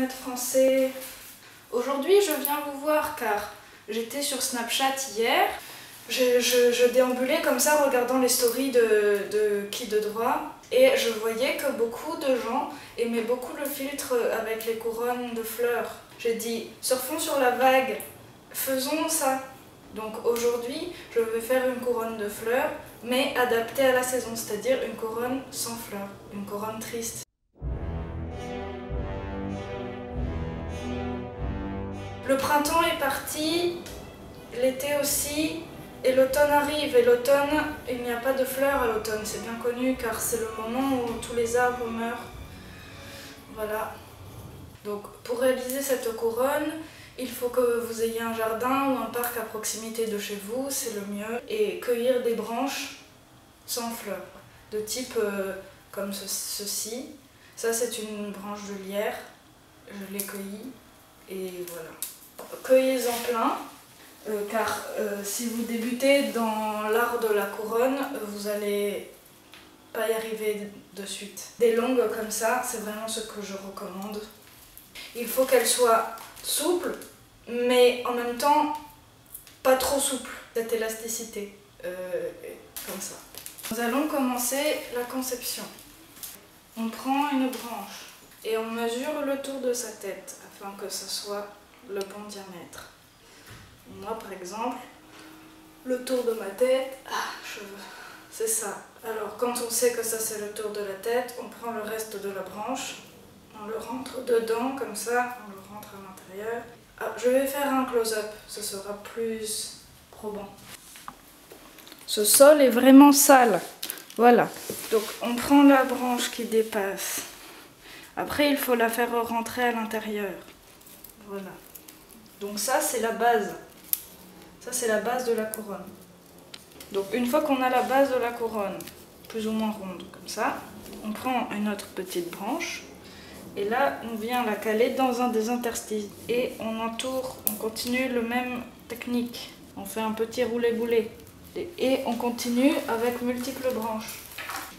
internet français. Aujourd'hui, je viens vous voir car j'étais sur Snapchat hier. Je déambulais comme ça, regardant les stories de Qui de droit. Et je voyais que beaucoup de gens aimaient beaucoup le filtre avec les couronnes de fleurs. J'ai dit, surfons sur la vague, faisons ça. Donc aujourd'hui, je vais faire une couronne de fleurs, mais adaptée à la saison, c'est-à-dire une couronne sans fleurs, une couronne triste. Le printemps est parti, l'été aussi, et l'automne arrive. Et l'automne, il n'y a pas de fleurs à l'automne, c'est bien connu car c'est le moment où tous les arbres meurent. Voilà. Donc pour réaliser cette couronne, il faut que vous ayez un jardin ou un parc à proximité de chez vous, c'est le mieux. Et cueillir des branches sans fleurs, de type comme ceci. Ça c'est une branche de lierre, je l'ai cueillie et voilà. Cueillez-en plein, car si vous débutez dans l'art de la couronne, vous n'allez pas y arriver de suite. Des longues comme ça, c'est vraiment ce que je recommande. Il faut qu'elles soient souples, mais en même temps pas trop souples. Cette élasticité, comme ça. Nous allons commencer la conception. On prend une branche et on mesure le tour de sa tête afin que ce soit le bon diamètre. Moi par exemple, le tour de ma tête, c'est ça. Alors quand on sait que ça c'est le tour de la tête, on prend le reste de la branche, on le rentre dedans comme ça, on le rentre à l'intérieur. Je vais faire un close-up, ce sera plus probant. Ce sol est vraiment sale, voilà. Donc on prend la branche qui dépasse. Après il faut la faire rentrer à l'intérieur. Voilà. Donc ça c'est la base. Ça c'est la base de la couronne. Donc une fois qu'on a la base de la couronne, plus ou moins ronde comme ça, on prend une autre petite branche et là on vient la caler dans un des interstices et on entoure, on continue le même technique. On fait un petit roulé-boulé et on continue avec multiples branches.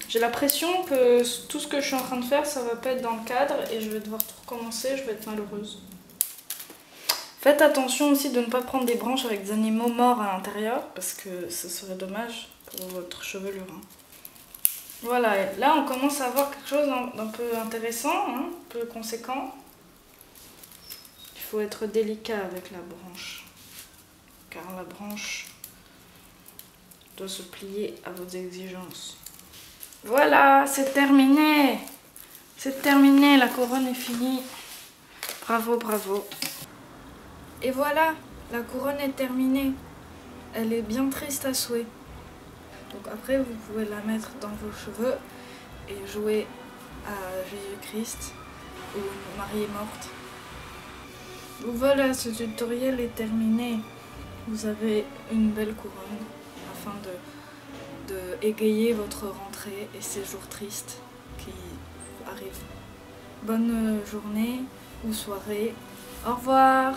J'ai l'impression que tout ce que je suis en train de faire, ça va pas être dans le cadre et je vais devoir tout recommencer, je vais être malheureuse. Faites attention aussi de ne pas prendre des branches avec des animaux morts à l'intérieur parce que ce serait dommage pour votre chevelure. Voilà, et là on commence à avoir quelque chose d'un peu intéressant, un peu conséquent. Il faut être délicat avec la branche, car la branche doit se plier à vos exigences. Voilà, c'est terminé! C'est terminé, la couronne est finie. Bravo, bravo. Et voilà, la couronne est terminée. Elle est bien triste à souhait. Donc après, vous pouvez la mettre dans vos cheveux et jouer à Jésus-Christ ou Marie est morte. Donc voilà, ce tutoriel est terminé. Vous avez une belle couronne afin de égayer votre rentrée et ces jours tristes qui arrivent. Bonne journée ou soirée. Au revoir!